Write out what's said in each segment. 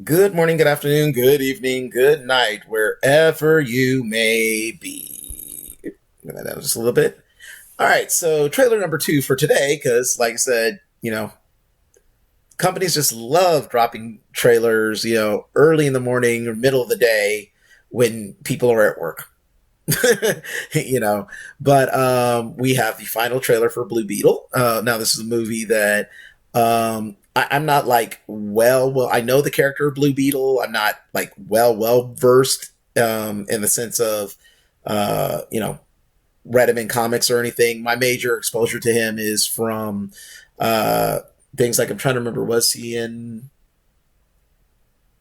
Good morning, good afternoon, good evening, good night, wherever you may be. Move that down just a little bit. All right, so trailer number two for today, because like I said, companies just love dropping trailers, early in the morning or middle of the day when people are at work. you know, but we have the final trailer for Blue Beetle. Now, this is a movie that I'm not like well. I know the character of Blue Beetle. I'm not like well versed in the sense of read him in comics or anything. My major exposure to him is from uh, things like I'm trying to remember. Was he in?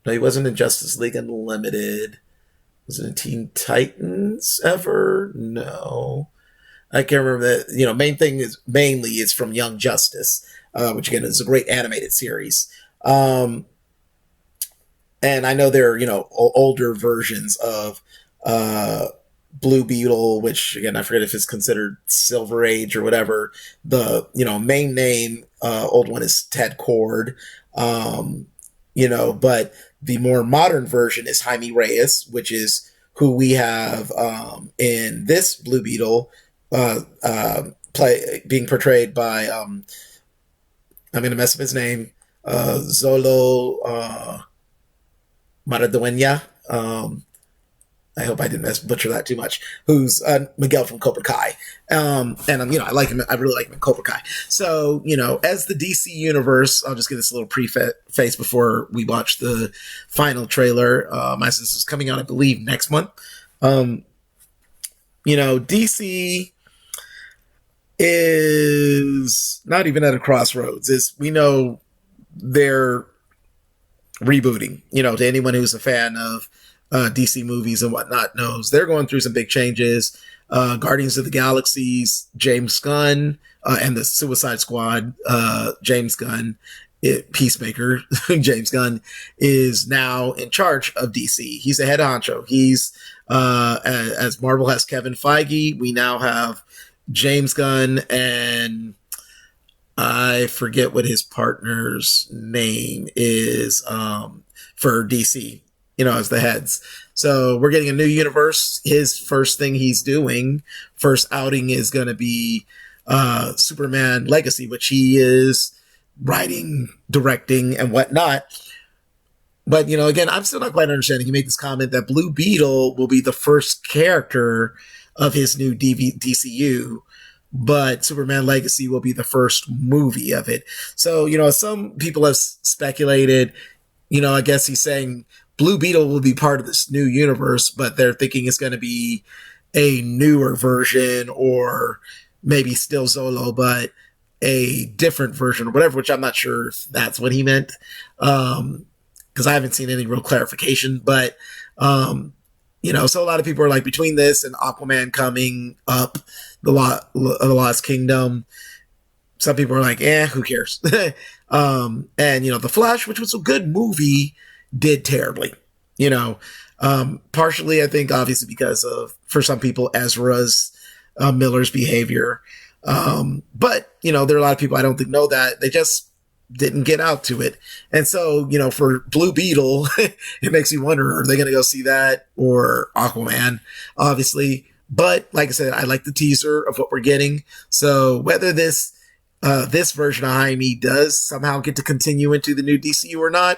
No, he wasn't in Justice League Unlimited. Was it in Teen Titans ever? No. I can't remember that. Main thing is mainly is from Young Justice, which again is a great animated series. Um, and I know there are older versions of uh, Blue Beetle, which again I forget if it's considered Silver Age or whatever. The main name old one is Ted Cord. Um, but the more modern version is Jaime Reyes, which is who we have in this Blue Beetle play being portrayed by I'm going to mess up his name, Zolo Maraduena. I hope I didn't butcher that too much. Who's Miguel from Cobra Kai? And I like him. I really like him in Cobra Kai. So as the DC universe, I'll just give this a little preface before we watch the final trailer. As this is coming out, I believe next month. DC is not even at a crossroads. Is we know they're rebooting. To anyone who's a fan of DC movies and whatnot knows they're going through some big changes. Guardians of the Galaxy's James Gunn and the Suicide Squad, James Gunn, Peacemaker, James Gunn is now in charge of DC. He's the head honcho. He's as Marvel has Kevin Feige, we now have James Gunn, and I forget what his partner's name is for DC, as the heads. So we're getting a new universe. His first thing he's doing, first outing is going to be Superman Legacy, which he is writing, directing, and whatnot. But, again, I'm still not quite understanding. He made this comment that Blue Beetle will be the first character of his new DCU, but Superman Legacy will be the first movie of it. So, some people have speculated, I guess he's saying Blue Beetle will be part of this new universe, but they're thinking it's going to be a newer version or maybe still Zolo, but a different version or whatever, which I'm not sure if that's what he meant. Because I haven't seen any real clarification, but so a lot of people are like between this and Aquaman coming up, the Lost Kingdom. Some people are like, who cares? And The Flash, which was a good movie, did terribly. Partially I think obviously because of, for some people, Ezra's Miller's behavior. But there are a lot of people I don't think know that. They just didn't get out to it. And so, for Blue Beetle, it makes you wonder, are they going to go see that or Aquaman, obviously? But like I said, I like the teaser of what we're getting. So whether this version of Jaime does somehow get to continue into the new DCU or not,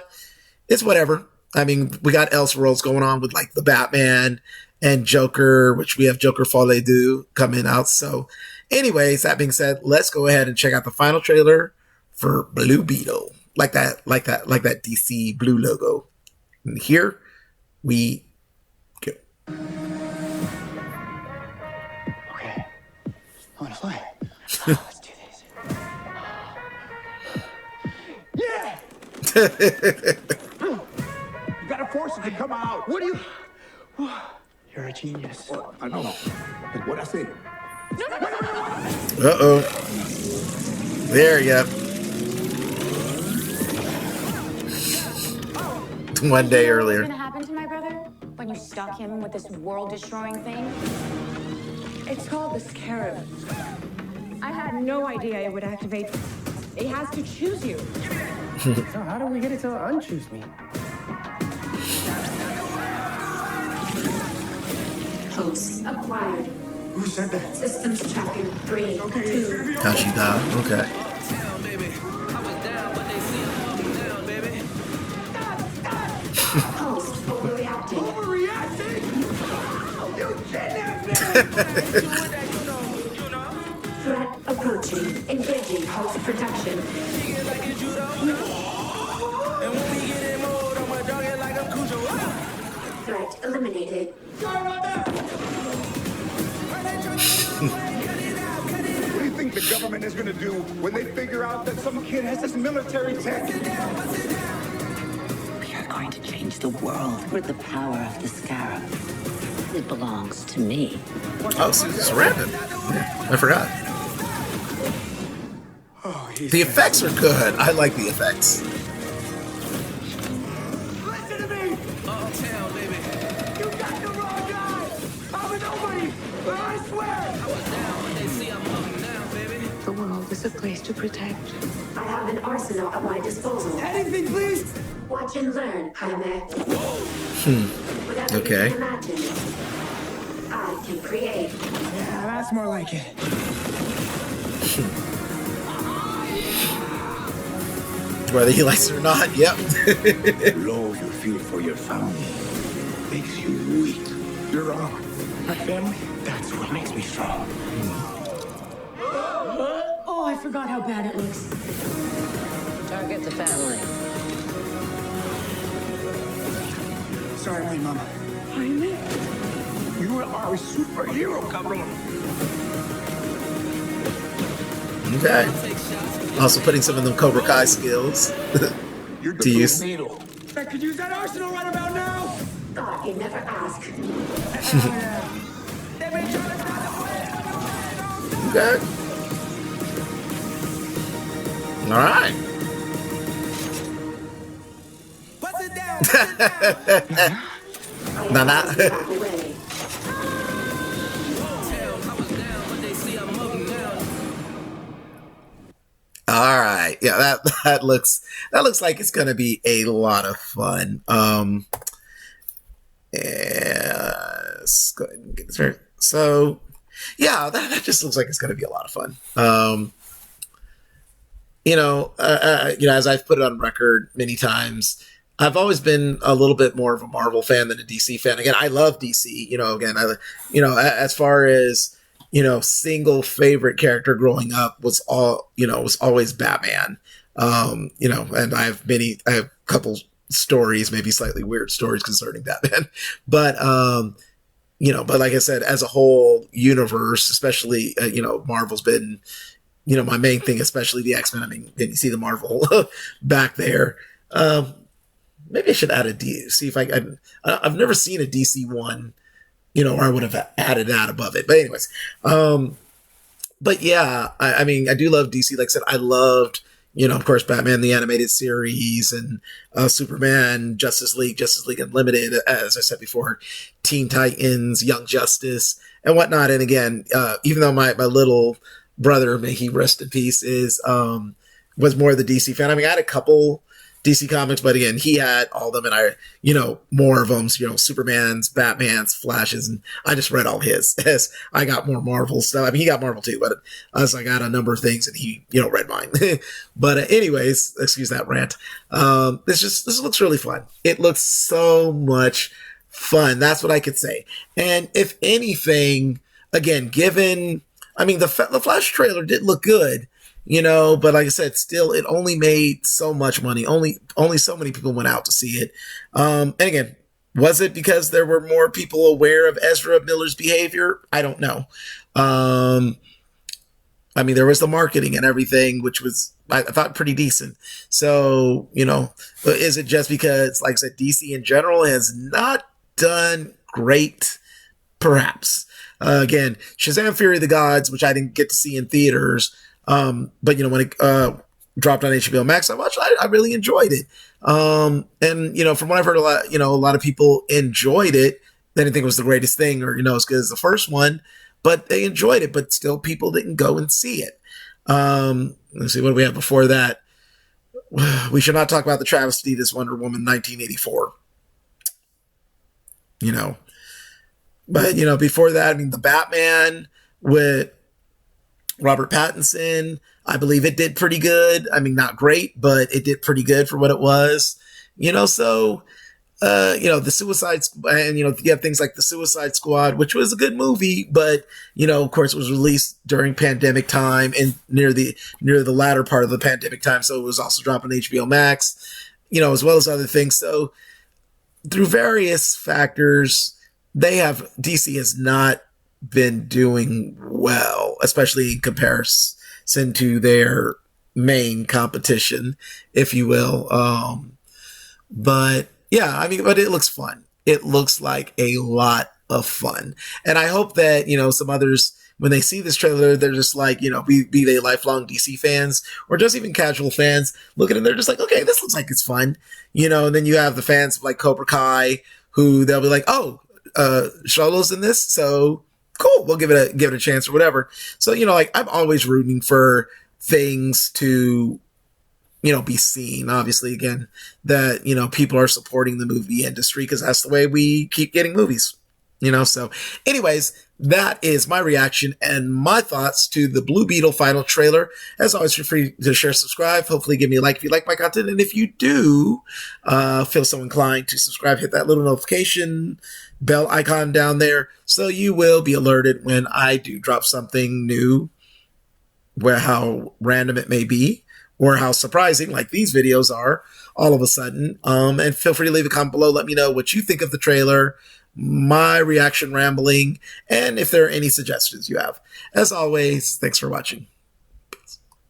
it's whatever. I mean, we got Elseworlds going on with like the Batman and Joker, which we have Joker Folie Deux coming out. So anyways, that being said, let's go ahead and check out the final trailer for Blue Beetle. Like that DC blue logo. And here we go. Okay. I want to fly. Let's do this. Yeah! You gotta force it to come out. What do you... You're a genius. Oh, I know. What'd I say? Uh-oh. There you go. One day earlier. What's gonna happen to my brother when you stuck him with this world-destroying thing? It's called the Scarab. I had no idea it would activate. It has to choose you. So how do we get it to unchoose me? Hosts acquired. Who said that? Systems tracking 3, Okay. 2. Kashida. Okay. Host overreacting. Overreacting? You kidnapped me! Threat approaching. Engaging host protection. Threat eliminated. What do you think the government is going to do when they figure out that some kid has this military tech? We are going to change the world with the power of the scarab. It belongs to me. Oh, Susan Sarandon. Yeah, I forgot. Oh, The effects are good. I like the effects. Listen to me! Uptown, baby. You got the wrong guy! I'm a nobody! I swear! The world is a place to protect. I have an arsenal at my disposal. Anything, please! Watch and learn, Jaime. Whatever Okay. you can imagine, I can create. Yeah, that's more like it. Whether he likes it or not, yep. The love you feel for your family makes you weak. You're wrong. My family, that's what makes me strong. Oh, I forgot how bad it looks. Target the family. Sorry, Mama. Jaime? You are a superhero, cabrón. Okay. Also putting some of them Cobra Kai skills You're the to use. Beetle. I could use that arsenal right about now. God, you never ask. Okay. All right. Nah, nah. Back away. All right. Yeah, that looks like it's gonna be a lot of fun. Let's go ahead and get this right. So yeah, that just looks like it's gonna be a lot of fun. As I've put it on record many times, I've always been a little bit more of a Marvel fan than a DC fan. Again, I love DC. As far as single favorite character growing up was always Batman. And I have a couple stories, maybe slightly weird stories concerning Batman, but like I said, as a whole universe, especially, Marvel's been, my main thing, especially the X-Men. I mean, you see the Marvel back there. Maybe I should add see if I've never seen a DC one, or I would have added that above it. But anyways, but yeah, I mean, I do love DC. Like I said, I loved, of course, Batman, the animated series, and Superman, Justice League Unlimited, as I said before, Teen Titans, Young Justice, and whatnot. And again, even though my little brother, may he rest in peace, was more the DC fan. I mean, I had a couple DC comics, but again, he had all of them, and I, more of them, Superman's, Batman's, Flashes, and I just read all his. As I got more Marvel stuff. I mean, he got Marvel too, but I got a number of things, and he, read mine. But anyways, excuse that rant. This looks really fun. It looks so much fun. That's what I could say. And if anything, again, given, I mean, the Flash trailer did look good. But like I said, still, it only made so much money. Only so many people went out to see it. And again, was it because there were more people aware of Ezra Miller's behavior? I don't know. I mean, there was the marketing and everything, which was, I thought, pretty decent. So, is it just because, like I said, DC in general has not done great? Perhaps. Again, Shazam! Fury of the Gods, which I didn't get to see in theaters. But when it dropped on HBO Max, I watched. I really enjoyed it. And from what I've heard, a lot of people enjoyed it. They didn't think it was the greatest thing, or as good as the first one, but they enjoyed it. But still, people didn't go and see it. Let's see, what do we have before that? We should not talk about the travesty that's Wonder Woman 1984. But, before that, I mean, the Batman with Robert Pattinson, I believe it did pretty good. I mean, not great, but it did pretty good for what it was. So the Suicide, and you have things like the Suicide Squad, which was a good movie, but of course, it was released during pandemic time and near the latter part of the pandemic time, so it was also dropping HBO Max, as well as other things. So through various factors, DC has not been doing well, especially in comparison to their main competition, if you will. But yeah, I mean, but it looks fun. It looks like a lot of fun. And I hope that, some others, when they see this trailer, they're just like, be they lifelong DC fans or just even casual fans, look at it and they're just like, okay, this looks like it's fun. And then you have the fans of like Cobra Kai who they'll be like, oh, Sholo's in this, so cool, we'll give it a chance or whatever. So, like I'm always rooting for things to, be seen. Obviously, again, that, people are supporting the movie industry because that's the way we keep getting movies, So anyways, that is my reaction and my thoughts to the Blue Beetle final trailer. As always, feel free to share, subscribe, hopefully give me a like if you like my content. And if you do feel so inclined to subscribe, hit that little notification bell icon down there so you will be alerted when I do drop something new, where how random it may be or how surprising like these videos are all of a sudden. And feel free to leave a comment below. Let me know what you think of the trailer, my reaction rambling, and if there are any suggestions you have. As always, thanks for watching.